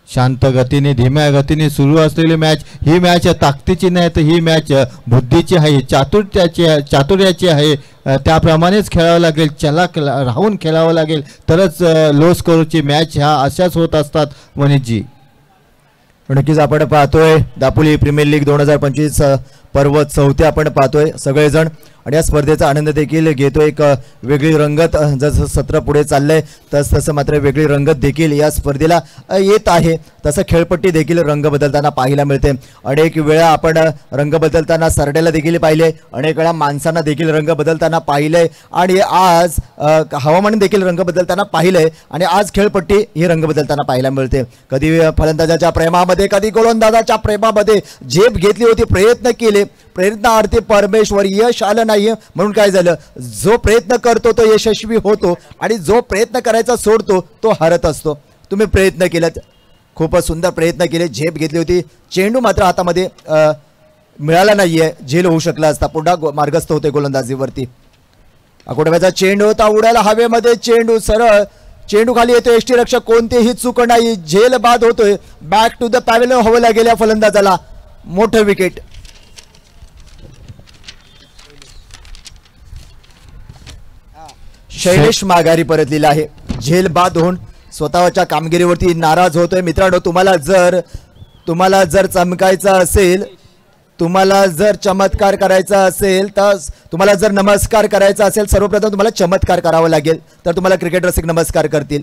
शांत गतीने, धीम्या गतीने सुरू असलेली मॅच. ही मॅच ताकदीची नाही तर ही मॅच बुद्धीची आहे, चातुर्याची आहे. त्याप्रमाणेच खेळावं लागेल, चलाक राहून खेळावं लागेल, तरच लो स्कोअरची मॅच ह्या अशाच होत असतात. मनीषजी, नक्कीच आपण पाहतोय दापोली प्रीमियर लीग 2025 पर्व 4 आपण पाहतोय सगळेजण आणि या स्पर्धेचा आनंद देखील घेतोय. एक वेगळी रंगत जसं सत्र पुढे चाललंय तसं मात्र वेगळी रंगत देखील या स्पर्धेला येत आहे. तसं खेळपट्टी देखील रंग बदलताना पाहायला मिळते. अनेक वेळा आपण रंग बदलताना सरड्याला देखील पाहिले, अनेक वेळा माणसांना देखील रंग बदलताना पाहिलंय आणि आज हवामान देखील रंग बदलताना पाहिलंय आणि आज खेळपट्टी ही रंग बदलताना पाहायला मिळते. कधी फलंदाजाच्या प्रेमामध्ये, कधी गोलंदाजाच्या प्रेमामध्ये झेप घेतली होती, प्रयत्न केले, प्रयत्नार्थी परमेश्वर यश आलं नाही. म्हणून काय झालं, जो प्रयत्न करतो तो यशस्वी होतो आणि जो प्रयत्न करायचा सोडतो तो हरत असतो. तुम्ही प्रयत्न केलात, खूप सुंदर प्रयत्न केले, झेप घेतली होती, चेंडू मात्र हातामध्ये मिळाला नाहीये. झेल होऊ शकला असता, पुन्हा मार्गस्थ होते गोलंदाजीवरती. आकुडव्याचा चेंडू होता, उडायला हवेमध्ये चेंडू, सरळ चेंडू खाली येतो. एसटी रक्षक, कोणतेही चूक नाही, झेल बाद होतोय. बॅक टू द पॅव्हेलियन हवं लागेल या फलंदाजाला. मोठं विकेट. शैलेश माघारी परतलेला आहे. झेल बाद होऊन स्वतःच्या कामगिरीवरती नाराज होतोय. मित्रांनो, तुम्हाला जर चमकायचं असेल, तुम्हाला जर चमत्कार करायचा असेल, तर तुम्हाला जर नमस्कार करायचा असेल, सर्वप्रथम तुम्हाला चमत्कार करावा लागेल, तर तुम्हाला क्रिकेट रसिक नमस्कार करतील.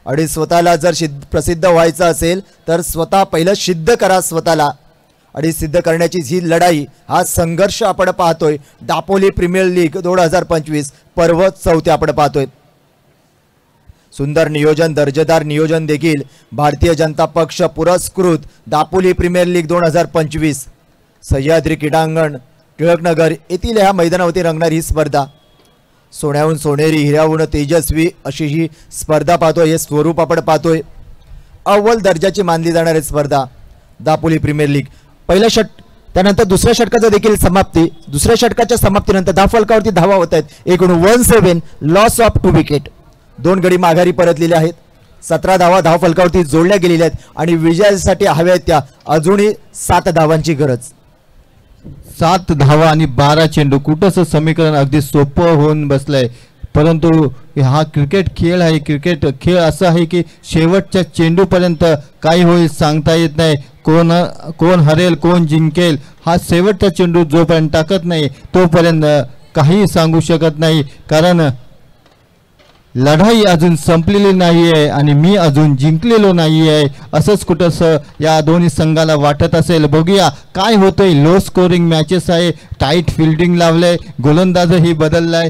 आणि स्वतःला जर प्रसिद्ध व्हायचं असेल तर स्वतः पहिलं सिद्ध करा स्वतःला. आणि सिद्ध करण्याची ही लढाई, हा संघर्ष आपण पाहतोय. दापोली प्रीमियर लीग 2025 पर्व 4 आपण पाहतोय. सुंदर नियोजन, दर्जेदार नियोजन देखील भारतीय जनता पक्ष पुरस्कृत दापोली प्रीमियर लीग 2025 सह्याद्री क्रीडांगण टिळकनगर येथील ह्या मैदानावरती रंगणार ही स्पर्धा. सोन्याहून सोनेरी, हिऱ्याहून तेजस्वी अशी ही स्पर्धा पाहतोय. हे स्वरूप आपण पाहतोय. अव्वल दर्जाची मानली जाणारी स्पर्धा दापोली प्रीमियर लीग. पहिलं षट, त्यानंतर दुसऱ्या षटकाचं देखील समाप्ती. दुसऱ्या षटकाच्या समाप्तीनंतर धावफलकावरती धावा होत आहेत. एकूण 107, लॉस ऑफ 2 विकेट. 2 गडी माघारी परतलेले आहेत. 17 धावा धावफलकावरती जोडल्या गेलेल्या आहेत आणि विजयासाठी हव्या त्या अजूनही 7 धावांची गरज. 7 धावा आणि 12 चेंडू. कुठंच समीकरण अगदी सोपं होऊन बसलंय, परंतु हा क्रिकेट खेळ आहे. क्रिकेट खेळ असा आहे की शेवटच्या चेंडूपर्यंत काही होईल सांगता येत नाही. कोण हरेल, कोण जिंकेल, हा शेवटचा चेंडू जोपर्यंत टाकत नाही तोपर्यंत काही सांगू शकत नाही. कारण लढाई अजून संपलेली नाही आहे आणि मी अजून जिंकलेलो नाही आहे असंच कुठंसं या दोन्ही संघाला वाटत असेल. बघूया काय होतंय. लो स्कोरिंग मॅचेस आहे. टाईट फिल्डिंग लावलंय. गोलंदाजही बदललाय.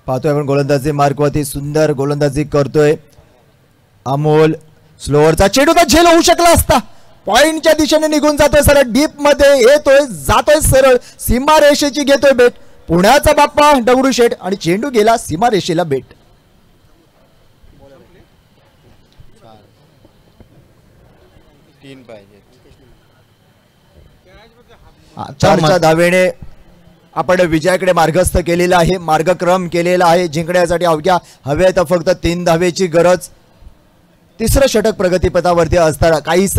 पाहतोय आपण गोलंदाजी मार्कवरती सुंदर गोलंदाजी करतोय अमोल. स्लोअरचा चेंडू तर झेल होऊ शकला असता. पॉइंटच्या दिशेने निघून जातोय सरळ डीप मध्ये येतोय जातोय सरळ सीमारेषेची घेतोय बेट. पुण्याचा बाप्पा दगडूशेठ आणि चेंडू गेला सीमारेषेला बेट. चारच्या धावेने आपण विजयाकडे मार्गस्थ केलेला आहे. मार्गक्रम केलेला आहे. जिंकण्यासाठी अवघ्या हवे तर फक्त 3 धावेची गरज. तिसरं षटक प्रगतीपथावरती असताना काहीस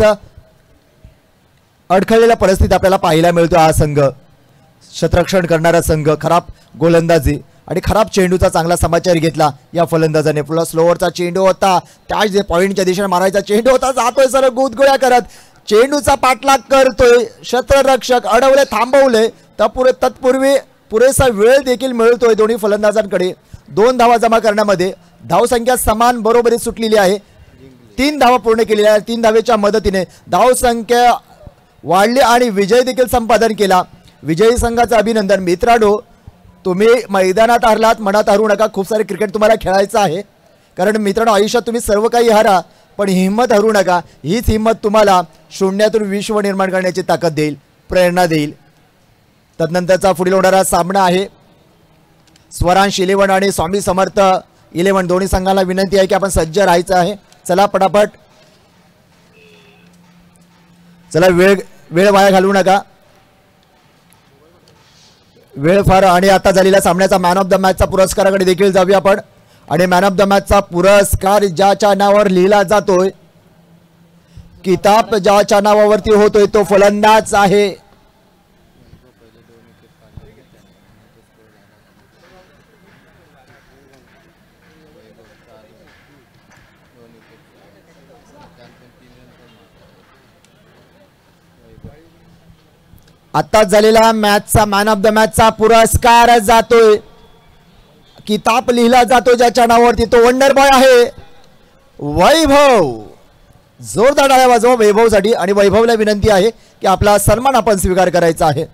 अडखळलेल्या परिस्थिती आपल्याला पाहायला मिळतो. हा संघ शतरक्षण करणारा संघ. खराब गोलंदाजी आणि खराब चेंडूचा चांगला समाचार घेतला या फलंदाजाने. पुढे स्लोअरचा चेंडू होता. त्याच जे पॉइंटच्या दिशेने मारायचा चेंडू होता. जातोय सर गुदगुळ्या करत. चेंडूचा पाठलाग करतोय शतरक्षक. अडवले थांबवले. तत्पूर्वी पुरेसा वेळ देखील मिळतोय दोन्ही फलंदाजांकडे 2 धावा जमा करण्यामध्ये. धावसंख्या समान बरोबरी सुटलेली आहे. 3 धावा पूर्ण केलेल्या आहेत. 3 धावेच्या मदतीने धावसंख्या वाढली आणि विजय देखील संपादन केला. विजयी संघाचं अभिनंदन. मित्रांनो तुम्ही मैदानात हरलात मनात हरू नका. खूप सारे क्रिकेट तुम्हाला खेळायचं आहे. कारण मित्रांनो आयुष्यात तुम्ही सर्व काही हारा पण हिंमत हरू नका. हीच हिंमत तुम्हाला शून्यातून विश्व निर्माण करण्याची ताकद देईल, प्रेरणा देईल. तदनंतरचा पुढील होणारा सामना आहे स्वरांश 11 आणि स्वामी समर्थ 11. दोन्ही संघाला विनंती आहे की आपण सज्ज राहायचं आहे. चला पटापट. चला वेळ वाया घालवू नका. वेळ फार. आणि आता झालेल्या सामन्याचा मॅन ऑफ द मॅचचा पुरस्काराकडे देखील जाऊया आपण. आणि मॅन ऑफ द मॅचचा पुरस्कार ज्याच्या नावावर लिहिला जातोय, किताब ज्याच्या नावावरती होतोय तो फलंदाज आहे आत्ताच झालेला मॅचचा मॅन ऑफ द मॅचचा पुरस्कार जातोय, किताब लिहिला जातो ज्याच्या नावावरती तो वंडर बॉय आहे वैभव. जोरदार टाळ्या वाजवा वैभवसाठी. आणि वैभवला विनंती आहे की आपला सन्मान आपण स्वीकार करायचा आहे.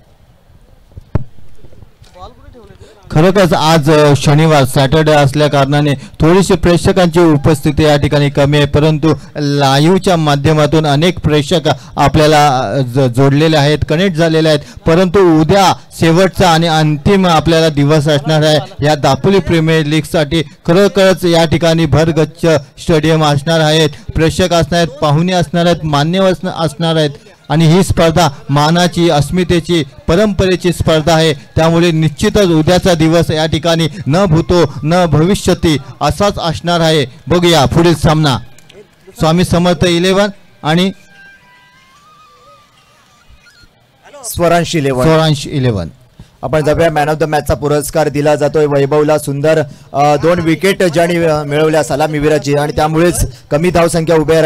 खरोखरच आज शनिवार सॅटर्डे असल्या कारणाने थोडीशी प्रेक्षकांची उपस्थिती या ठिकाणी कमी आहे. परंतु लाईव्हच्या माध्यमातून अनेक प्रेक्षक आपल्याला जोडलेले आहेत, कनेक्ट झालेले आहेत. परंतु उद्या शेवटचा आणि अंतिम आपल्याला दिवस असणार आहे या दापोली प्रीमियर लीगसाठी. खरोखरच या ठिकाणी भरगच्च स्टेडियम असणार आहेत, प्रेक्षक असणार आहेत, पाहुणे असणार आहेत, मान्यवर असणार आहेत. आणि ही स्पर्धा मानाची, अस्मितेची, परंपरेची स्पर्धा आहे. त्यामुळे निश्चितच उद्याचा दिवस या ठिकाणी न भूतो न भविष्यती असाच असणार आहे. बघूया पुढील सामना स्वामी समर्थ 11 आणि स्वरांश 11. आपण जाऊया मॅन ऑफ द मॅचचा पुरस्कार दिला जातोय वैभवला. सुंदर 2 विकेट ज्यांनी मिळवल्या सलामीवीराची आणि त्यामुळेच कमी धावसंख्या उभ्या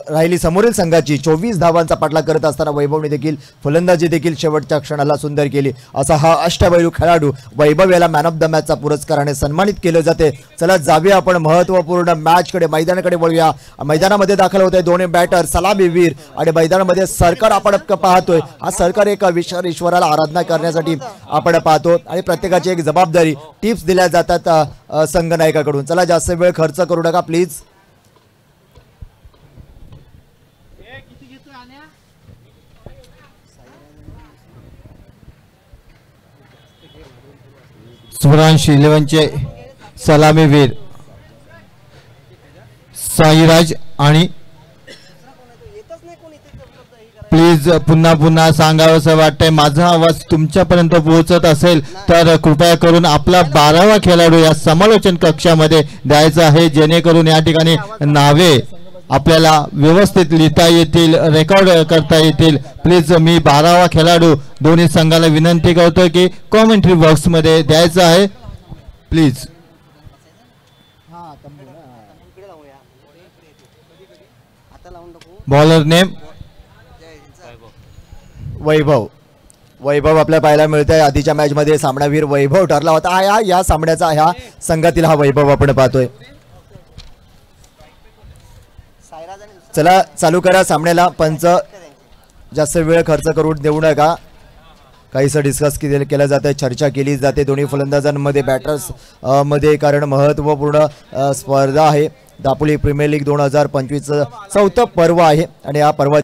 राहिली समोरील संघाची. 24 धावांचा पाठलाग करत असताना वैभवने देखील फलंदाजी देखील शेवटच्या क्षणाला सुंदर केली. असा हा अष्टपैलू खेळाडू वैभव याला मॅन ऑफ द मॅचचा पुरस्काराने सन्मानित केले जाते. चला जाऊया आपण महत्वपूर्ण मॅचकडे, मैदानाकडे वळूया. मैदानामध्ये दाखल होते दोन्ही बॅटर सलामीवीर आणि मैदानामध्ये सरकार आपण पाहतोय. हा सरकार एक विशाल ईश्वराला आराधना करण्यासाठी आपण पाहतो आणि प्रत्येकाची एक जबाबदारी, टिप्स दिल्या जातात संघनायकाकडून. चला जास्त वेळ खर्च करू नका प्लीज. स्वरांश 11चे सलामीवीर साईराज. आणि प्लीज पुन्हा सांगावंसं वाटतंय, माझा आवाज तुमच्यापर्यंत पोहोचत असेल तर कृपया करून आपला 12वा खेळाडू या समालोचन कक्षामध्ये द्यायचा आहे, जेणेकरून या ठिकाणी नावे आपल्याला व्यवस्थित लिहिता येतील, रेकॉर्ड करता येतील. प्लीज मी 12वा खेळाडू दोन्ही संघाला विनंती करतो की कॉमेंट्री बॉक्समध्ये द्यायचा आहे प्लीज. बॉलर नेम वैभव. वैभव आपल्याला पाहायला मिळतंय. आधीच्या मॅच मध्ये सामनावीर वैभव ठरला होता. या सामन्याचा ह्या संघातील हा वैभव आपण पाहतोय. चला चालू करा सामन्याला. पंच जास्त वेळ खर्च करून देऊ नका. काहीसं डिस्कस केलं जातं, चर्चा केली जाते दोन्ही फलंदाजांमध्ये, बॅटर्स मध्ये, कारण महत्त्वपूर्ण स्पर्धा आहे. दापोली प्रीमियर लीग 2025 चौथं पर्व आहे आणि या पर्व